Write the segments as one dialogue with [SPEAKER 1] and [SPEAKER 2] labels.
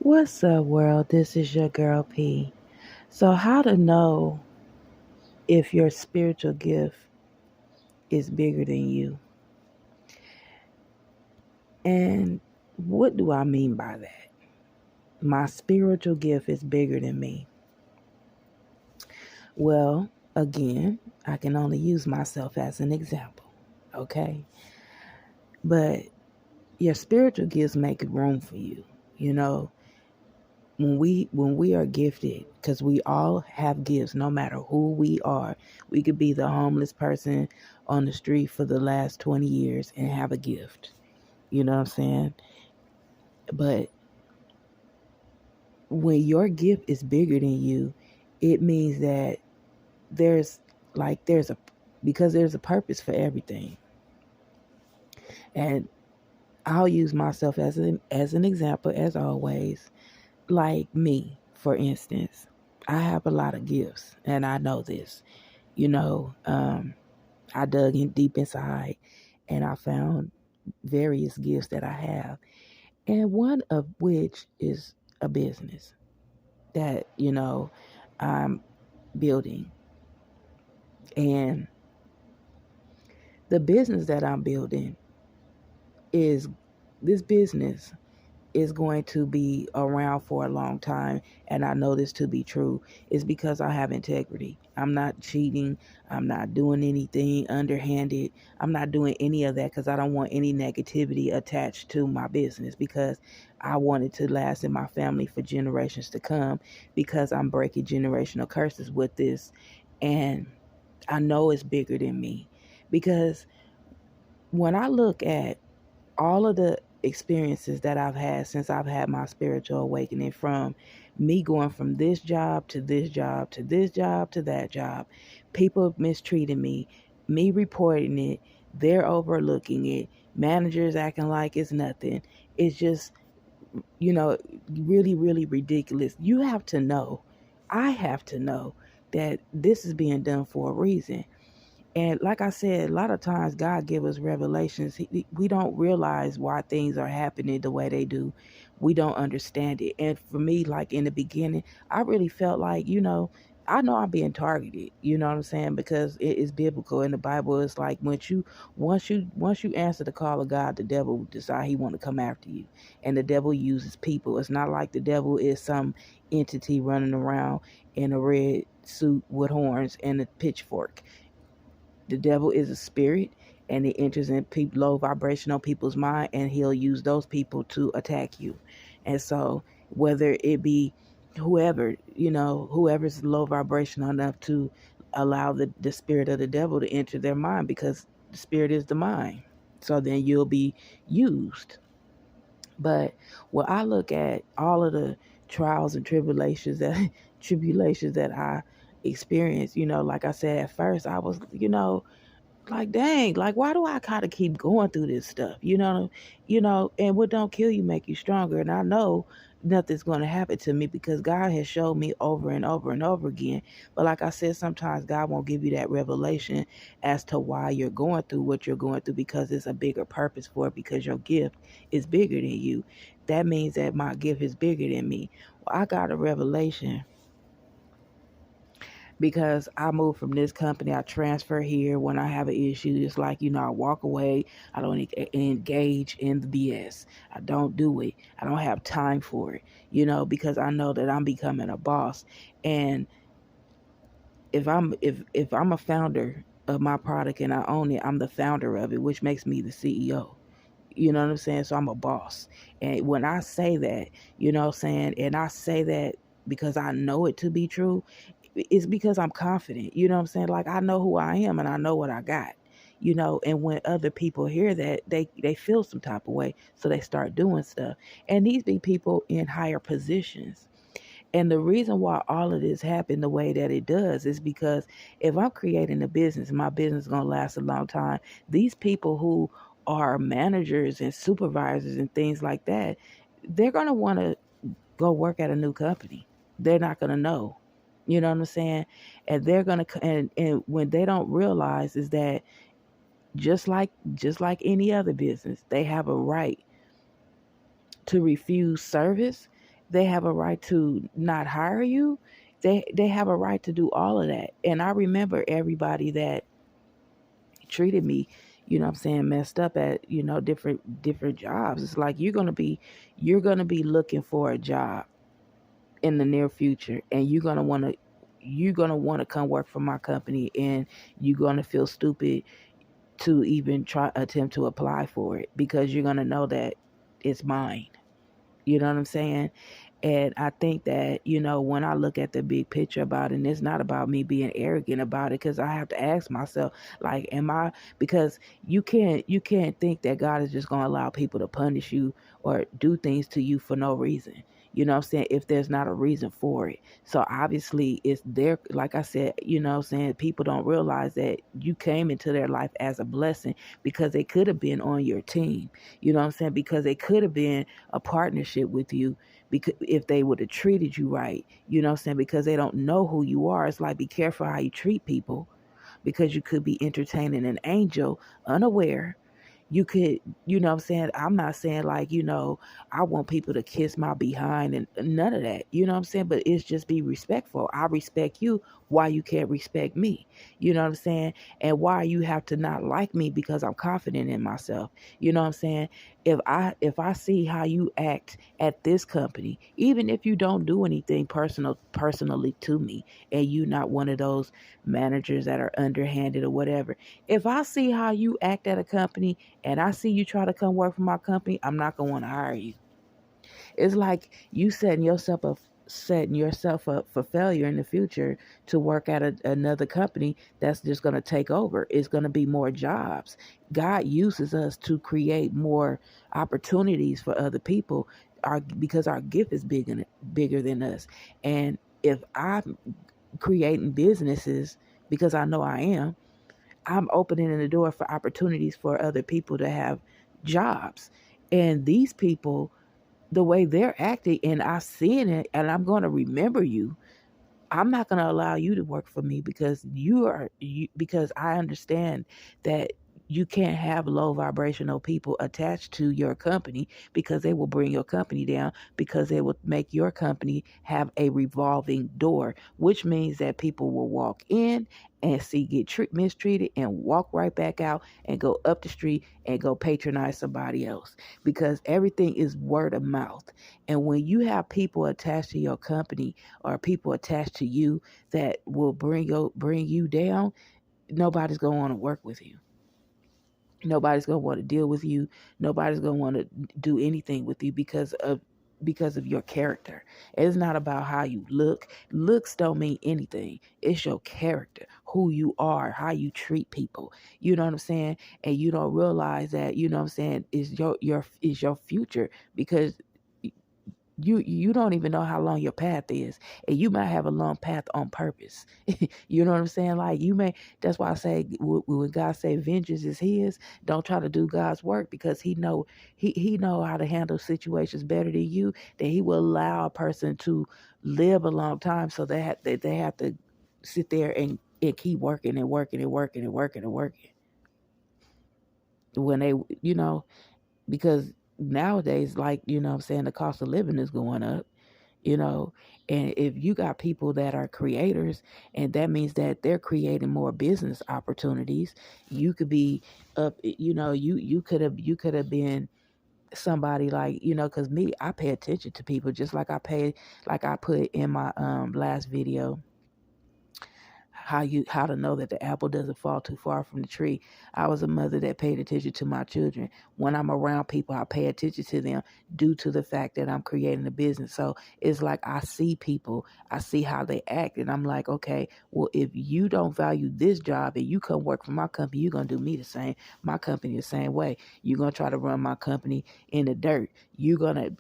[SPEAKER 1] What's up, world? This is your girl P. So, how to know if your spiritual gift is bigger than you? And what do I mean by that? My spiritual gift is bigger than me. Well, again, I can only use myself as an example, okay? But your spiritual gifts make room for you. You know, when we are gifted, because we all have gifts, no matter who we are. We could be the homeless person on the street for the last 20 years and have a gift. You know what I'm saying? But when your gift is bigger than you, it means that there's there's a because there's a purpose for everything. And I'll use myself as an example, as always. Like me, for instance, I have a lot of gifts, and I know this. You know, I dug in deep inside, and I found various gifts that I have, and one of which is a business that I'm building. And the business that I'm building is this business is going to be around for a long time, and I know this to be true, is because I have integrity. I'm not cheating. I'm not doing anything underhanded. I'm not doing any of that because I don't want any negativity attached to my business, because I want it to last in my family for generations to come, because I'm breaking generational curses with this. And I know it's bigger than me, because when I look at all of the experiences that I've had since I've had my spiritual awakening, from me going from this job to this job to this job to that job, people mistreating me reporting it, they're overlooking it, managers acting like it's nothing. It's just, you know, really, really ridiculous. You have to know, I have to know that this is being done for a reason. And like I said, a lot of times God give us revelations. We don't realize why things are happening the way they do. We don't understand it. And for me, like in the beginning, I really felt like, I know I'm being targeted. You know what I'm saying? Because it is biblical in the Bible. It's like once you answer the call of God, the devil decide he want to come after you, and the devil uses people. It's not like the devil is some entity running around in a red suit with horns and a pitchfork. The devil is a spirit, and it enters in low vibrational people's mind, and he'll use those people to attack you. And so, whether it be whoever, whoever's low vibrational enough to allow the spirit of the devil to enter their mind, because the spirit is the mind. So then you'll be used. But when I look at all of the trials and tribulations that I experienced, like I said, at first I was, like, dang, like, why do I kind of keep going through this stuff? And what don't kill you make you stronger. And I know nothing's going to happen to me because God has showed me over and over and over again. But like I said, sometimes God won't give you that revelation as to why you're going through what you're going through, because it's a bigger purpose for it, because your gift is bigger than you. That means that my gift is bigger than me. Well, I got a revelation because I moved from this company. I transfer here when I have an issue. It's like, I walk away. I don't engage in the BS. I don't do it. I don't have time for it, because I know that I'm becoming a boss. And if I'm a founder of my product and I own it, I'm the founder of it, which makes me the CEO. You know what I'm saying? So I'm a boss. And when I say that, what I'm saying, and I say that because I know it to be true, it's because I'm confident. You know what I'm saying? Like, I know who I am and I know what I got. And when other people hear that, they feel some type of way. So they start doing stuff. And these be people in higher positions. And the reason why all of this happened the way that it does is because if I'm creating a business, my business is going to last a long time. These people who are managers and supervisors and things like that, they're going to want to go work at a new company. They're not going to know. You know what I'm saying? And they're going to, and when they don't realize is that just like any other business, they have a right to refuse service, They have a right to not hire you. They have a right to do all of that. And I remember everybody that treated me, messed up at, different jobs. It's like you're gonna be looking for a job in the near future, and you're gonna want to come work for my company, and you're gonna feel stupid to even try attempt to apply for it because you're gonna know that it's mine. You know what I'm saying? And I think that, when I look at the big picture about it, and it's not about me being arrogant about it, because I have to ask myself, like, because you can't think that God is just going to allow people to punish you or do things to you for no reason. You know what I'm saying? If there's not a reason for it. So obviously it's there. Like I said, people don't realize that you came into their life as a blessing because they could have been on your team. You know what I'm saying? Because they could have been a partnership with you, because if they would have treated you right, because they don't know who you are. It's like, be careful how you treat people, because you could be entertaining an angel unaware. You could, I'm not saying like, I want people to kiss my behind and none of that, but it's just be respectful. I respect you. Why you can't respect me? You know what I'm saying? And why you have to not like me because I'm confident in myself. You know what I'm saying? If I see how you act at this company, even if you don't do anything personally to me, and you not one of those managers that are underhanded or whatever, if I see how you act at a company and I see you try to come work for my company, I'm not gonna want to hire you. It's like you setting yourself up for failure in the future to work at another company that's just going to take over. It's going to be more jobs. God uses us to create more opportunities for other people, because our gift is bigger than us. And if I'm creating businesses, because I know I am, I'm opening the door for opportunities for other people to have jobs. And these people, the way they're acting, and I seeing it, and I'm going to remember you. I'm not going to allow you to work for me because because I understand that you can't have low vibrational people attached to your company, because they will bring your company down, because they will make your company have a revolving door, which means that people will walk in and get mistreated and walk right back out and go up the street and go patronize somebody else, because everything is word of mouth. And when you have people attached to your company, or people attached to you, that will bring you down, nobody's going to want to work with you. Nobody's going to want to deal with you. Nobody's going to want to do anything with you because of your character. It's not about how you look. Looks don't mean anything. It's your character, who you are, how you treat people. You know what I'm saying? And you don't realize that, is your future, because you don't even know how long your path is, and you might have a long path on purpose. You know what I'm saying? Like, that's why I say, when God say vengeance is his, don't try to do God's work, because he know how to handle situations better than you, that he will allow a person to live a long time, so they have to sit there and keep working and working and working and working and working, when they, because nowadays, like, what I'm saying, the cost of living is going up, you know and if you got people that are creators, and that means that they're creating more business opportunities. You could be up, you could have been somebody, like, because me, I pay attention to people, just like I put in my last video, how to know that the apple doesn't fall too far from the tree. I was a mother that paid attention to my children. When I'm around people, I pay attention to them, due to the fact that I'm creating a business. So it's like, I see people, I see how they act, and I'm like, okay, well, if you don't value this job and you come work for my company, you're gonna do me the same. My company the same way. You're gonna try to run my company in the dirt. You're gonna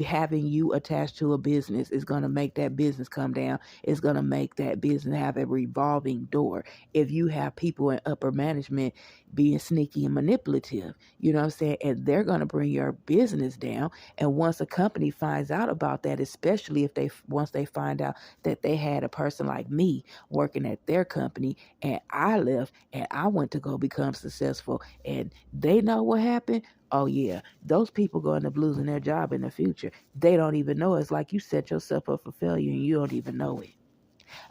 [SPEAKER 1] having you attached to a business is going to make that business come down. It's going to make that business have a revolving door. If you have people in upper management being sneaky and manipulative, you know what I'm saying, and they're going to bring your business down. And once a company finds out about that, especially if once they find out that they had a person like me working at their company, and I left and I went to go become successful, and they know what happened, oh yeah, those people going to end up losing their job in the future. They don't even know. It's like you set yourself up for failure and you don't even know it.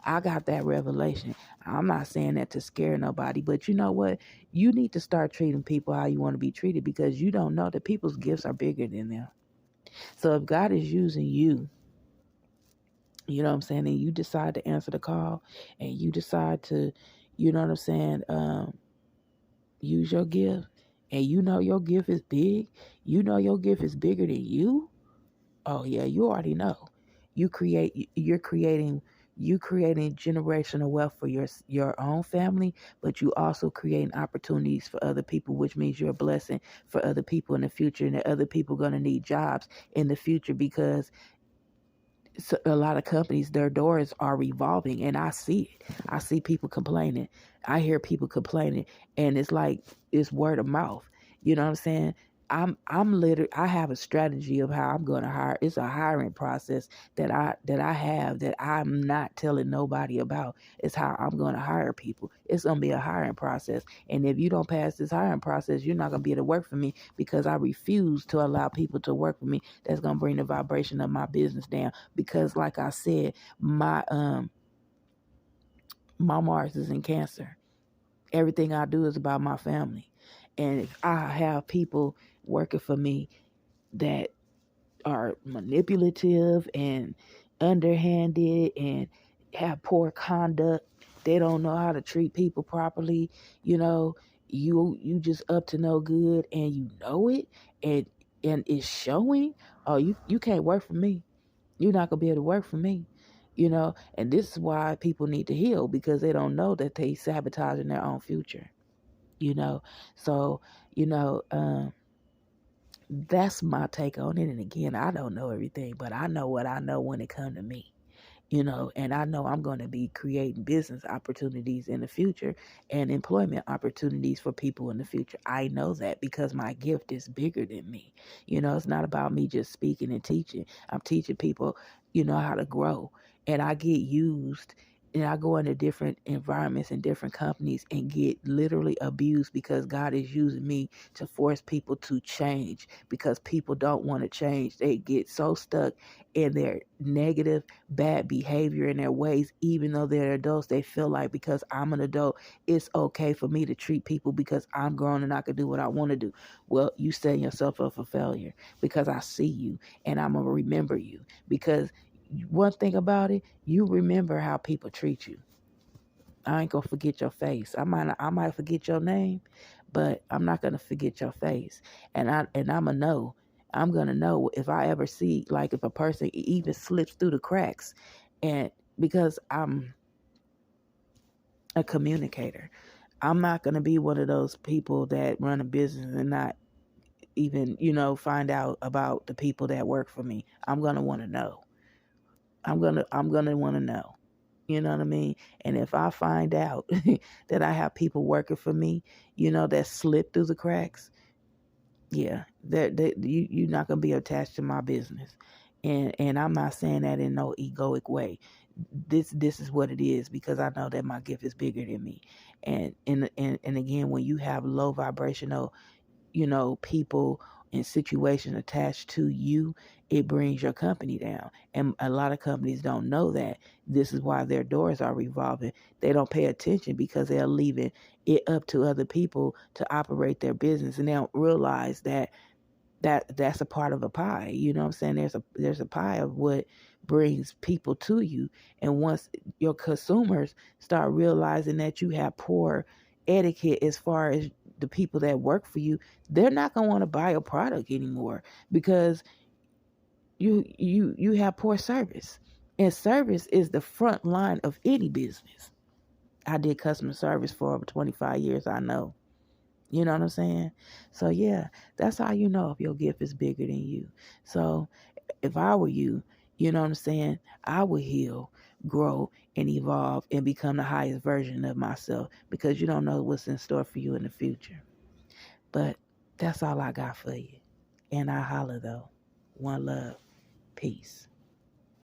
[SPEAKER 1] I got that revelation. I'm not saying that to scare nobody, but you know what? You need to start treating people how you want to be treated, because you don't know that people's gifts are bigger than them. So if God is using you, you know what I'm saying, and you decide to answer the call and you decide to, you know what I'm saying, use your gift, and you know your gift is big, you know your gift is bigger than you. Oh yeah, you already know. You're creating generational wealth for your own family, but you also creating opportunities for other people, which means you're a blessing for other people in the future, and that other people going to need jobs in the future, because a lot of companies, their doors are revolving, and I see it. I see people complaining. I hear people complaining, and it's like it's word of mouth. You know what I'm saying? I'm literally, I have a strategy of how I'm going to hire. It's a hiring process that I have that I'm not telling nobody about. It's how I'm going to hire people. It's going to be a hiring process, and if you don't pass this hiring process, you're not going to be able to work for me, because I refuse to allow people to work for me that's going to bring the vibration of my business down. Because like I said, my Mars is in Cancer. Everything I do is about my family. And if I have people working for me that are manipulative and underhanded and have poor conduct, they don't know how to treat people properly, you know, you just up to no good, and you know it, and it's showing. Oh, you can't work for me. You're not gonna be able to work for me, and this is why people need to heal, because they don't know that they sabotaging their own future, you know. So, you know, that's my take on it. And again, I don't know everything, but I know what I know when it comes to me. And I know I'm going to be creating business opportunities in the future and employment opportunities for people in the future. I know that because my gift is bigger than me. It's not about me just speaking and teaching. I'm teaching people, how to grow. And I get used, and I go into different environments and different companies and get literally abused, because God is using me to force people to change, because people don't want to change. They get so stuck in their negative, bad behavior in their ways. Even though they're adults, they feel like, because I'm an adult, it's okay for me to treat people because I'm grown and I can do what I want to do. Well, you setting yourself up for failure, because I see you and I'm going to remember you. Because one thing about it, you remember how people treat you. I ain't gonna forget your face. I might forget your name, but I'm not gonna forget your face. I'm gonna know if I ever see, like, if a person even slips through the cracks, and because I'm a communicator, I'm not gonna be one of those people that run a business and not even, find out about the people that work for me. I'm gonna want to know. I'm gonna want to know. You know what I mean? And if I find out that I have people working for me, that slip through the cracks, yeah, you're not gonna be attached to my business. And I'm not saying that in no egoic way. This is what it is, because I know that my gift is bigger than me. And again, when you have low vibrational, people and situations attached to you, it brings your company down. And a lot of companies don't know that. This is why their doors are revolving. They don't pay attention, because they're leaving it up to other people to operate their business, and they don't realize that's a part of a pie. You know what I'm saying? There's a pie of what brings people to you. And once your consumers start realizing that you have poor etiquette as far as the people that work for you, they're not going to want to buy a product anymore, because you have poor service. And service is the front line of any business. I did customer service for over 25 years. I know. You know what I'm saying? So yeah, that's how you know if your gift is bigger than you. So if I were you, you know what I'm saying, I would heal, grow, and evolve and become the highest version of myself, because you don't know what's in store for you in the future. But that's all I got for you. And I holla though. One love. Peace.